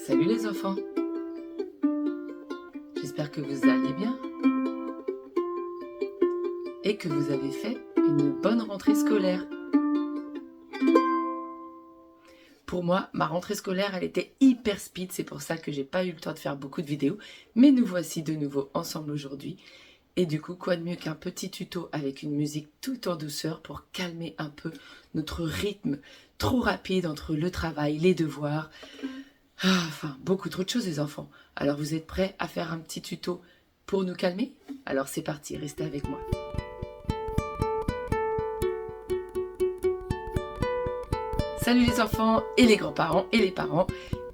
Salut les enfants, j'espère que vous allez bien et que vous avez fait une bonne rentrée scolaire. Pour moi, ma rentrée scolaire, elle était hyper speed, c'est pour ça que j'ai pas eu le temps de faire beaucoup de vidéos, mais nous voici de nouveau ensemble aujourd'hui. Et du coup, quoi de mieux qu'un petit tuto avec une musique tout en douceur pour calmer un peu notre rythme trop rapide entre le travail, les devoirs, enfin beaucoup trop de choses les enfants. Alors vous êtes prêts à faire un petit tuto pour nous calmer? Alors c'est parti, restez avec moi. Salut les enfants et les grands-parents et les parents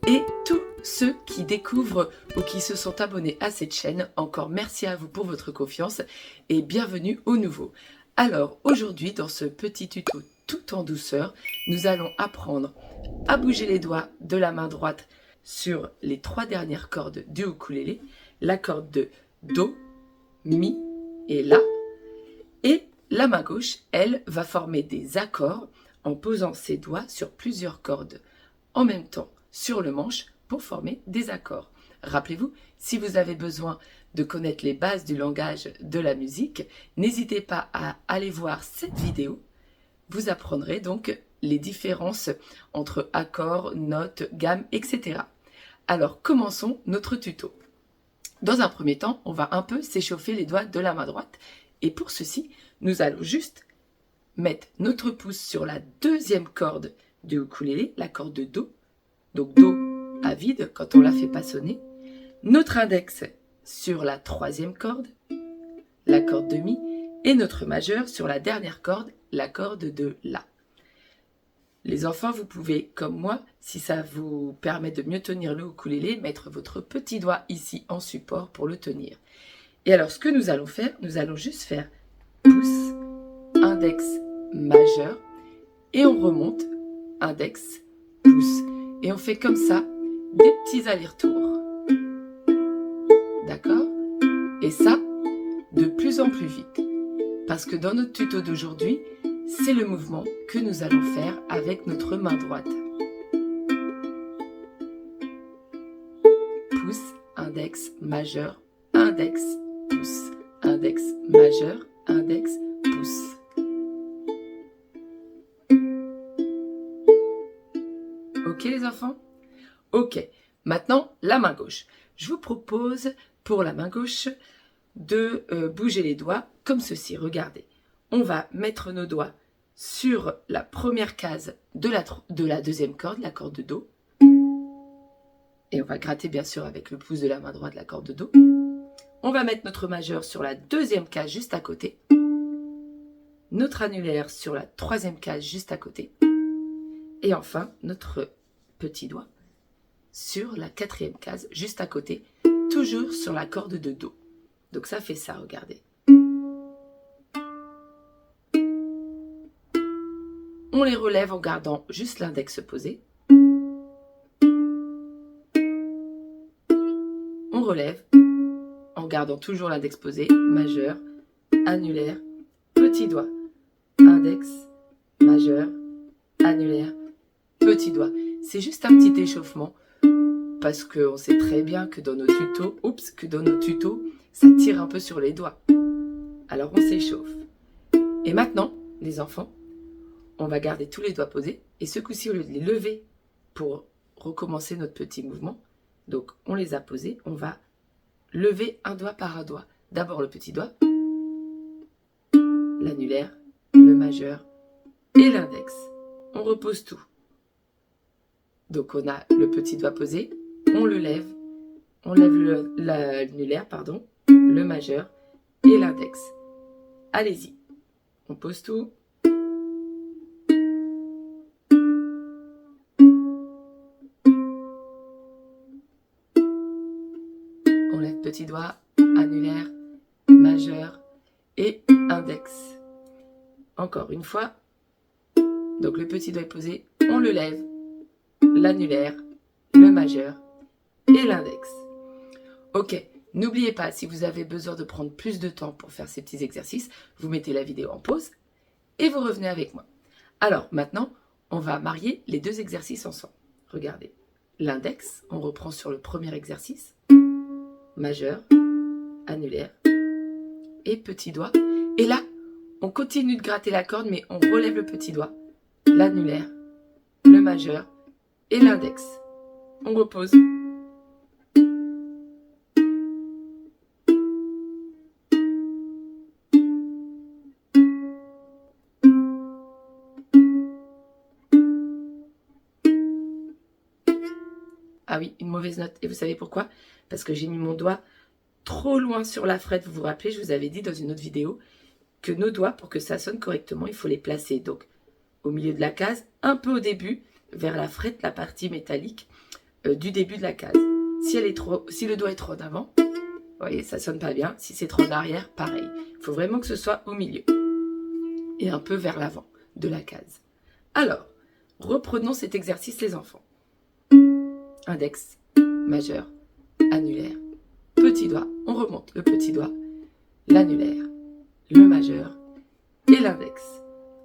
et tous ceux qui découvrent ou qui se sont abonnés à cette chaîne. Encore merci à vous pour votre confiance et bienvenue au nouveau. Alors aujourd'hui dans ce petit tuto tout en douceur, nous allons apprendre à bouger les doigts de la main droite sur les 3 dernières cordes du ukulélé, la corde de Do, Mi et La. Et la main gauche, elle, va former des accords en posant ses doigts sur plusieurs cordes en même temps sur le manche pour former des accords. Rappelez-vous, si vous avez besoin de connaître les bases du langage de la musique, n'hésitez pas à aller voir cette vidéo. Vous apprendrez donc les différences entre accords, notes, gammes, etc. Alors commençons notre tuto. Dans un premier temps, on va un peu s'échauffer les doigts de la main droite. Et pour ceci, nous allons juste mettre notre pouce sur la deuxième corde du ukulélé, la corde de Do. Donc Do à vide quand on la fait pas sonner. Notre index sur la troisième corde, la corde de Mi. Et notre majeur sur la dernière corde, la corde de La. Les enfants, vous pouvez, comme moi, si ça vous permet de mieux tenir le ukulélé, mettre votre petit doigt ici en support pour le tenir. Et alors, ce que nous allons faire, nous allons juste faire pouce, index, majeur, et on remonte, index, pouce. Et on fait comme ça, des petits allers-retours. D'accord? Et ça, de plus en plus vite. Parce que dans notre tuto d'aujourd'hui, c'est le mouvement que nous allons faire avec notre main droite. Pouce, index, majeur, index, pouce, index, majeur, index, pouce. Ok les enfants? Ok. Maintenant, la main gauche. Je vous propose pour la main gauche de bouger les doigts comme ceci. Regardez. On va mettre nos doigts sur la première case de la deuxième corde, la corde de Do. Et on va gratter bien sûr avec le pouce de la main droite la corde de Do. On va mettre notre majeur sur la deuxième case juste à côté. Notre annulaire sur la troisième case juste à côté. Et enfin, notre petit doigt sur la quatrième case juste à côté, toujours sur la corde de Do. Donc ça fait ça, regardez. On les relève en gardant juste l'index posé. On relève en gardant toujours l'index posé, majeur, annulaire, petit doigt, index, majeur, annulaire, petit doigt. C'est juste un petit échauffement parce qu'on sait très bien que dans nos tutos, ça tire un peu sur les doigts. Alors on s'échauffe. Et maintenant, les enfants, on va garder tous les doigts posés et ce coup-ci, au lieu de les lever pour recommencer notre petit mouvement, donc on les a posés, on va lever un doigt par un doigt. D'abord le petit doigt, l'annulaire, le majeur et l'index. On repose tout. Donc on a le petit doigt posé, on le lève, on lève l'annulaire, le majeur et l'index. Allez-y, on pose tout. On lève petit doigt, annulaire, majeur et index. Encore une fois. Donc le petit doigt est posé, on le lève, l'annulaire, le majeur et l'index. Ok, n'oubliez pas, si vous avez besoin de prendre plus de temps pour faire ces petits exercices, vous mettez la vidéo en pause et vous revenez avec moi. Alors maintenant, on va marier les deux exercices ensemble. Regardez. l'index, on reprend sur le premier exercice, majeur, annulaire et petit doigt. Et là, on continue de gratter la corde, mais on relève le petit doigt, l'annulaire, le majeur et l'index. On repose. Ah oui, une mauvaise note. Et vous savez pourquoi? Parce que j'ai mis mon doigt trop loin sur la frette. Vous vous rappelez, je vous avais dit dans une autre vidéo que nos doigts, pour que ça sonne correctement, il faut les placer donc au milieu de la case, un peu au début, vers la frette, la partie métallique du début de la case. Si le doigt est trop en avant, vous voyez, ça sonne pas bien. Si c'est trop en arrière, pareil. Il faut vraiment que ce soit au milieu et un peu vers l'avant de la case. Alors, reprenons cet exercice, les enfants. Index, majeur, annulaire, petit doigt, on remonte le petit doigt, l'annulaire, le majeur et l'index.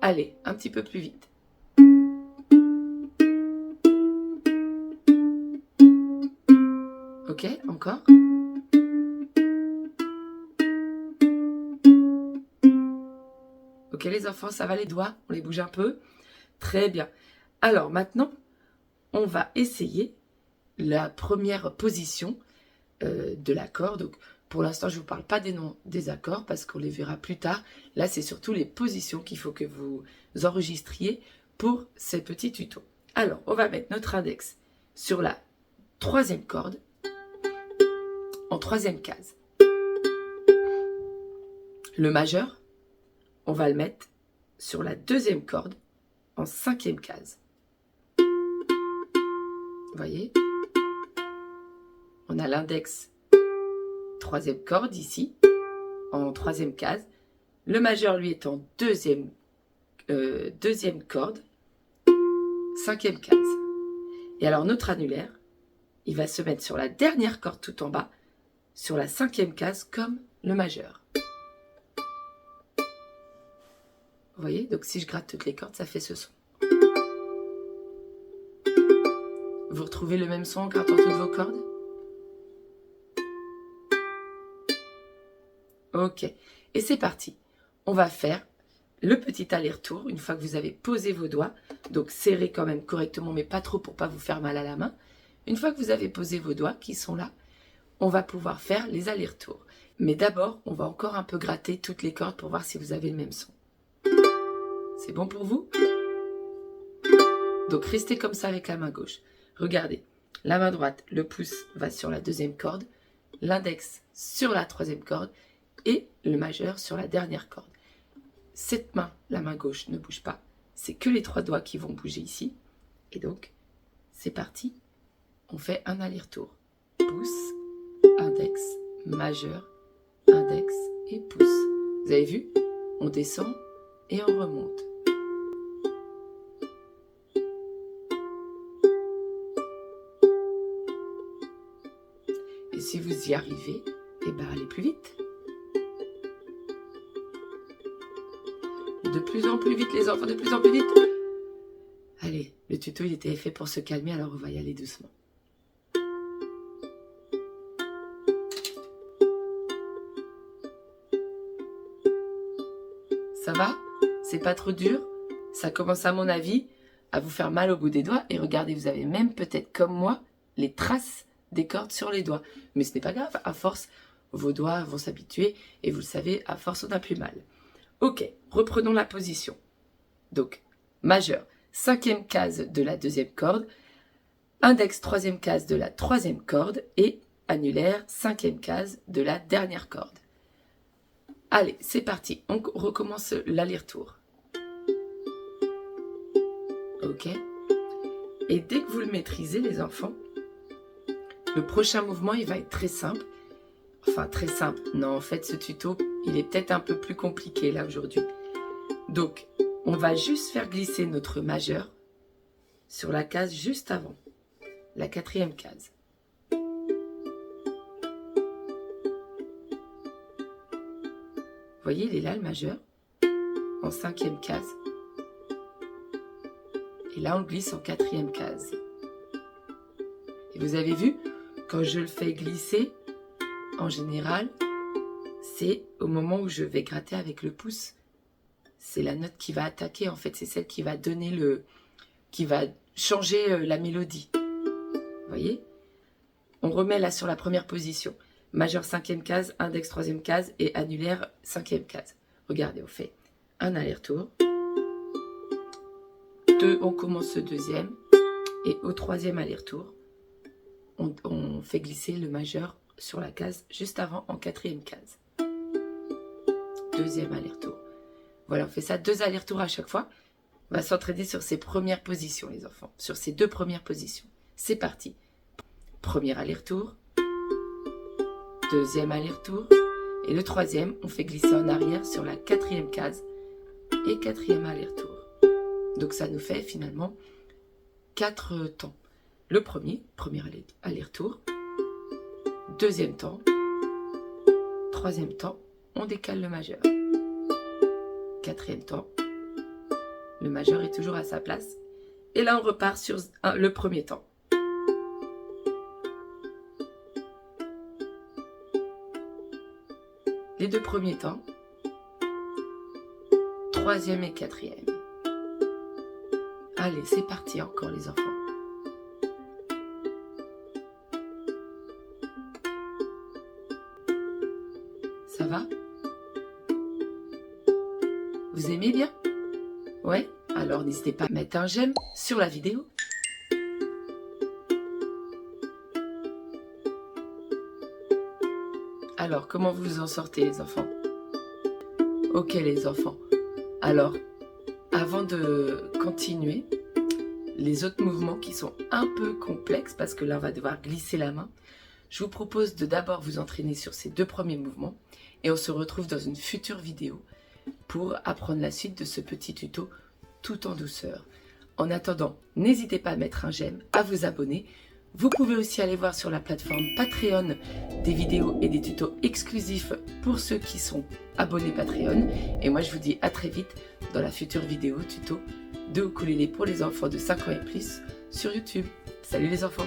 Allez, un petit peu plus vite. Ok, encore. Ok les enfants, ça va les doigts? On les bouge un peu? Très bien. Alors maintenant, on va essayer la première position de l'accord. Donc pour l'instant, je ne vous parle pas des noms des accords parce qu'on les verra plus tard. Là, c'est surtout les positions qu'il faut que vous enregistriez pour ces petits tutos. Alors, on va mettre notre index sur la troisième corde, en troisième case. Le majeur, on va le mettre sur la deuxième corde, en cinquième case. Vous voyez? On a l'index, troisième corde ici, en troisième case. Le majeur, lui, est en deuxième corde, cinquième case. Et alors, notre annulaire, il va se mettre sur la dernière corde tout en bas, sur la cinquième case, comme le majeur. Vous voyez? Donc, si je gratte toutes les cordes, ça fait ce son. Vous retrouvez le même son en grattant toutes vos cordes? Ok. Et c'est parti. On va faire le petit aller-retour une fois que vous avez posé vos doigts. Donc, serrez quand même correctement, mais pas trop pour pas vous faire mal à la main. Une fois que vous avez posé vos doigts qui sont là, on va pouvoir faire les allers-retours. Mais d'abord, on va encore un peu gratter toutes les cordes pour voir si vous avez le même son. C'est bon pour vous? Donc, restez comme ça avec la main gauche. Regardez, la main droite, le pouce va sur la deuxième corde, l'index sur la troisième corde et le majeur sur la dernière corde. Cette main, la main gauche, ne bouge pas. C'est que les trois doigts qui vont bouger ici. Et donc, c'est parti. On fait un aller-retour. Pouce, index, majeur, index et pouce. Vous avez vu? On descend et on remonte. Et si vous y arrivez, eh ben allez plus vite. De plus en plus vite les enfants, de plus en plus vite. Allez, le tuto il était fait pour se calmer, alors on va y aller doucement. Ça va? C'est pas trop dur? Ça commence à mon avis à vous faire mal au bout des doigts. Et regardez, vous avez même peut-être comme moi les traces des cordes sur les doigts. Mais ce n'est pas grave, à force, vos doigts vont s'habituer et vous le savez, à force, on n'a plus mal. Ok, reprenons la position. Donc, majeur, cinquième case de la deuxième corde, index, troisième case de la troisième corde et annulaire, cinquième case de la dernière corde. Allez, c'est parti, on recommence l'aller-retour. Ok. Et dès que vous le maîtrisez, les enfants, le prochain mouvement, il va être très simple. Enfin, très simple. Non, en fait, ce tuto, il est peut-être un peu plus compliqué, là, aujourd'hui. Donc, on va juste faire glisser notre majeur sur la case juste avant. La quatrième case. Vous voyez, il est là, le majeur, en cinquième case. Et là, on glisse en quatrième case. Et vous avez vu, quand je le fais glisser, en général, c'est au moment où je vais gratter avec le pouce. C'est la note qui va attaquer, en fait. C'est celle qui va donner qui va changer la mélodie. Vous voyez? On remet là sur la première position. Majeur 5e case, index 3e case et annulaire 5e case. Regardez, on fait un aller-retour. 2, on commence le 2e. Et au 3e aller-retour, on fait glisser le majeur sur la case juste avant en 4e case. 2e aller-retour. Voilà, on fait ça 2 allers-retours à chaque fois. On va s'entraîner sur ces premières positions, les enfants. Sur ces 2 premières positions. C'est parti. Premier aller-retour. 2e aller-retour. Et le 3e, on fait glisser en arrière sur la 4e case. Et 4e aller-retour. Donc ça nous fait finalement 4 temps. Le premier aller-retour. 2e temps. 3e temps, on décale le majeur. 4e temps, le majeur est toujours à sa place. Et là, on repart sur le premier temps. Les 2 premiers temps, 3e et 4e. Allez, c'est parti encore les enfants. Ça va? Vous aimez bien? Ouais? Alors n'hésitez pas à mettre un j'aime sur la vidéo. Alors, comment vous vous en sortez les enfants? Ok les enfants. Alors, avant de continuer, les autres mouvements qui sont un peu complexes, parce que là on va devoir glisser la main, je vous propose de d'abord vous entraîner sur ces 2 premiers mouvements et on se retrouve dans une future vidéo pour apprendre la suite de ce petit tuto tout en douceur. En attendant, n'hésitez pas à mettre un j'aime, à vous abonner. Vous pouvez aussi aller voir sur la plateforme Patreon des vidéos et des tutos exclusifs pour ceux qui sont abonnés Patreon. Et moi je vous dis à très vite dans la future vidéo tuto de ukulélé pour les enfants de 5 ans et plus sur YouTube. Salut les enfants!